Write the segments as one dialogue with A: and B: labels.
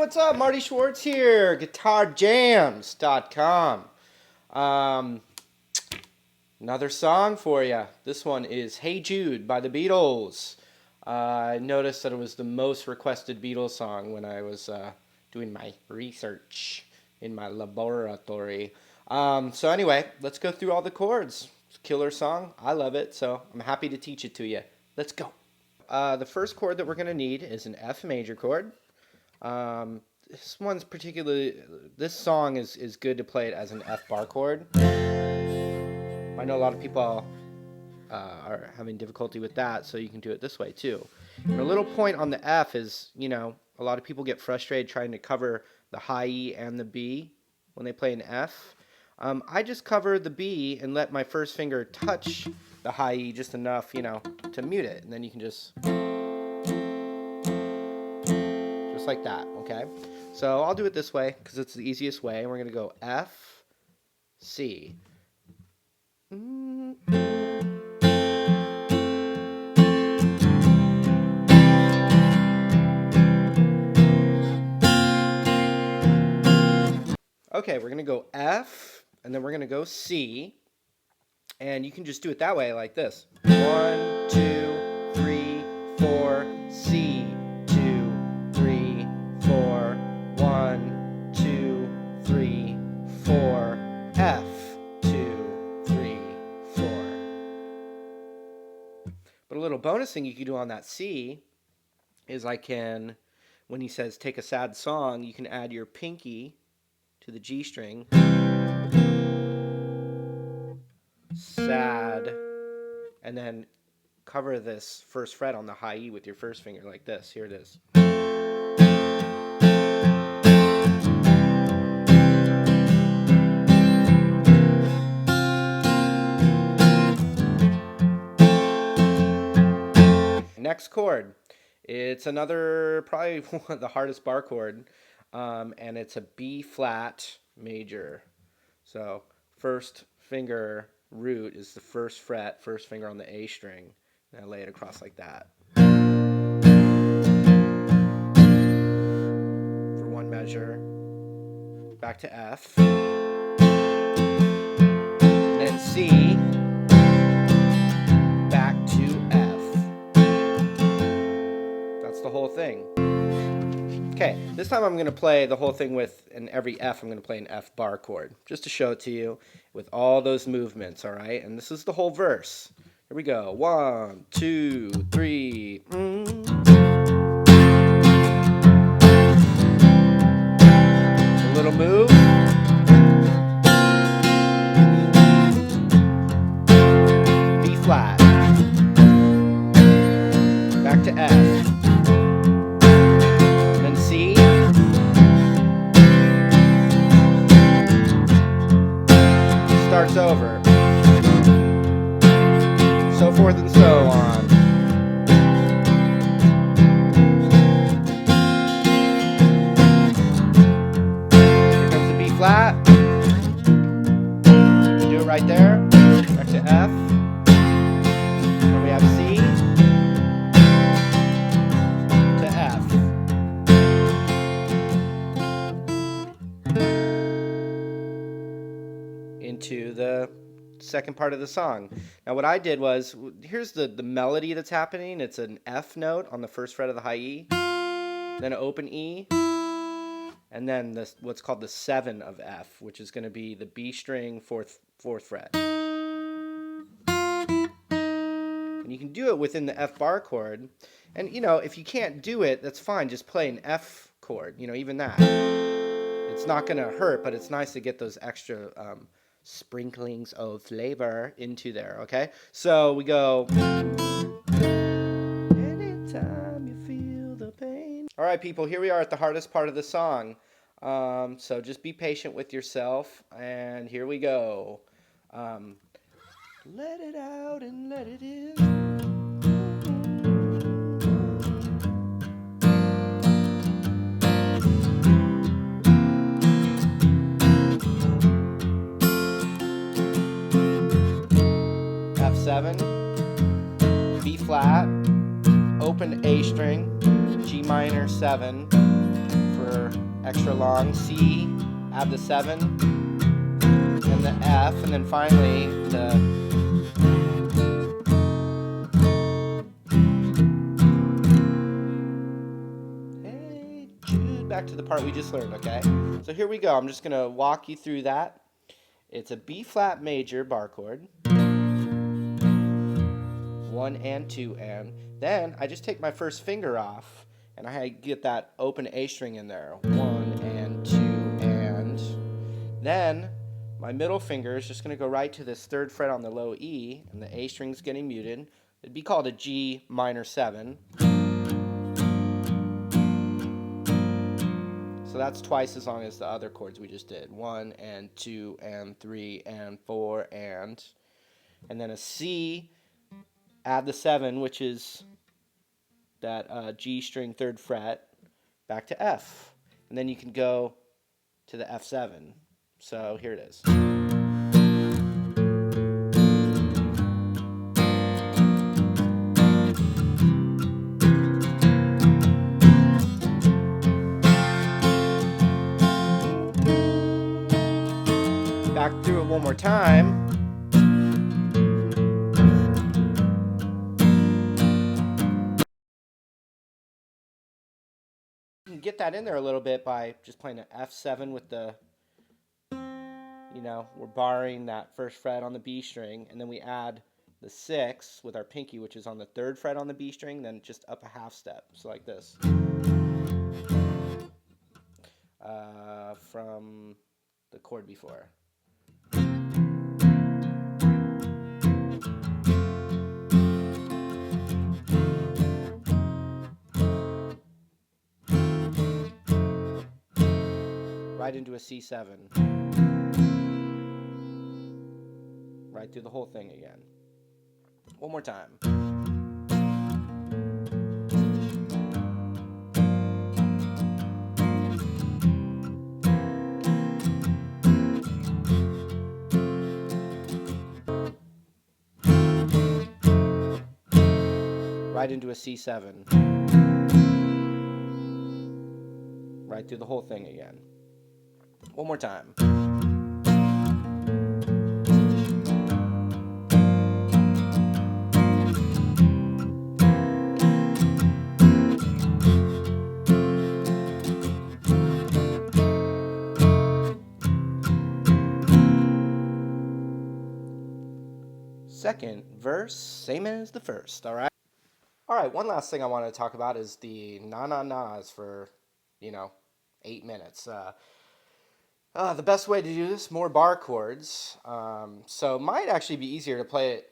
A: what's up? Marty Schwartz here, GuitarJams.com. Another song for you. This one is Hey Jude by the Beatles. I noticed that it was the most requested Beatles song when I was doing my research in my laboratory. So anyway, let's go through all the chords. It's a killer song. I love it, so I'm happy to teach it to you. Let's go. The first chord that we're going to need is an F major chord. This song is good to play it as an F bar chord. I know a lot of people are having difficulty with that, so you can do it this way too. And a little point on the F is, a lot of people get frustrated trying to cover the high E and the B when they play an F. I just cover the B and let my first finger touch the high E just enough, to mute it, and then you can just like that, okay? So I'll do it this way because it's the easiest way, and we're going to go F, C. Okay, we're going to go F, and then we're going to go C, and you can just do it that way like this. 1, 2, 3, 4, C. 1, 2, 3, 4, F, 2, 3, 4. But a little bonus thing you can do on that C is when he says take a sad song, you can add your pinky to the G string. Sad. And then cover this first fret on the high E with your first finger like this. Here it is. Next chord, it's another probably one of the hardest bar chord, and it's a B flat major. So first finger root is the first fret, first finger on the A string, and I lay it across like that. For one measure, back to F, and then C. The whole thing. Okay, this time I'm going to play the whole thing with, in every F, I'm going to play an F bar chord, just to show it to you with all those movements, all right? And this is the whole verse. Here we go. 1, 2, 3. A little move. B flat. Back to F. Starts over, so forth and so on. Here comes the B flat. Do it right there. Back to F. Then we have C to F. Into the second part of the song. Now what I did was, here's the melody that's happening. It's an F note on the first fret of the high E, then an open E, and then what's called the 7 of F, which is going to be the B string, fourth fret. And you can do it within the F bar chord. And if you can't do it, that's fine. Just play an F chord. Even that. It's not going to hurt, but it's nice to get those extra sprinklings of flavor into there, okay? So we go. Anytime you feel the pain. All right, people, here we are at the hardest part of the song. So just be patient with yourself, and here we go. Let it out and let it in. F7, B flat, open A string, G minor 7 for for extra long. C, add the 7, and the F, and then finally the Hey Jude, back to the part we just learned, okay? So here we go. I'm just going to walk you through that. It's a B flat major bar chord. 1 and 2 and. Then I just take my first finger off and I get that open A string in there. 1 and 2 and. Then my middle finger is just going to go right to this 3rd fret on the low E, and the A string's getting muted. It'd be called a G minor 7. So that's twice as long as the other chords we just did. 1 and 2 and 3 and 4 and. And then a C, add the 7, which is that G string 3rd fret, back to F. And then you can go to the F7. So here it is. Back through it one more time. You can get that in there a little bit by just playing an F7 with the, we're barring that 1st fret on the B string, and then we add the 6 with our pinky, which is on the 3rd fret on the B string, then just up a half step, so like this. From the chord before. Right into a C7. Right through the whole thing again. One more time. Right into a C7. Right through the whole thing again. One more time. Second verse, same as the first, all right? All right, one last thing I want to talk about is the na-na-nas for, 8 minutes. The best way to do this, more bar chords. So it might actually be easier to play it,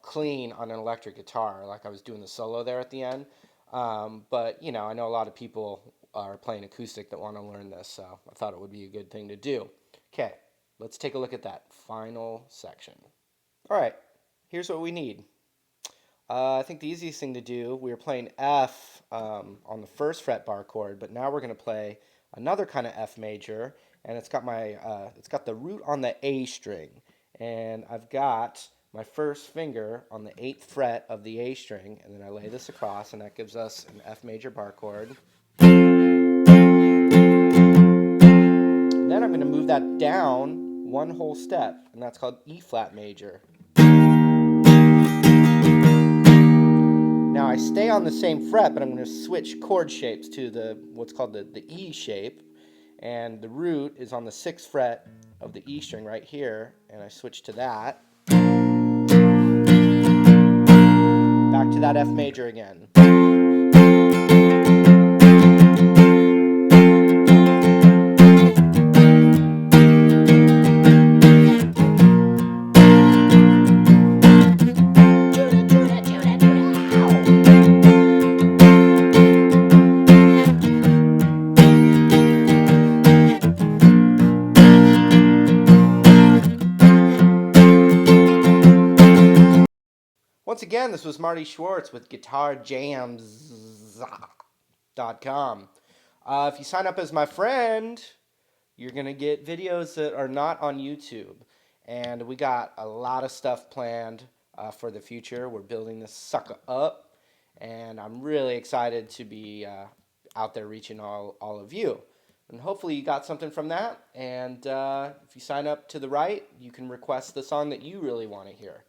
A: clean on an electric guitar, like I was doing the solo there at the end. But, I know a lot of people are playing acoustic that want to learn this, so I thought it would be a good thing to do. Okay, let's take a look at that final section. All right, here's what we need. I think the easiest thing to do, we were playing F on the 1st fret bar chord, but now we're going to play another kind of F major, and it's got the root on the A string, and I've got my first finger on the 8th fret of the A string, and then I lay this across, and that gives us an F major bar chord. Then I'm going to move that down one whole step, and that's called E flat major. Now I stay on the same fret, but I'm going to switch chord shapes to what's called the E shape, and the root is on the 6th fret of the E string right here, and I switch to that. Back to that F major again. Once again, this was Marty Schwartz with GuitarJams.com. If you sign up as my friend, you're going to get videos that are not on YouTube. And we got a lot of stuff planned for the future. We're building this sucker up. And I'm really excited to be out there reaching all of you. And hopefully you got something from that. And if you sign up to the right, you can request the song that you really want to hear.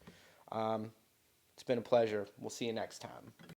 A: It's been a pleasure. We'll see you next time.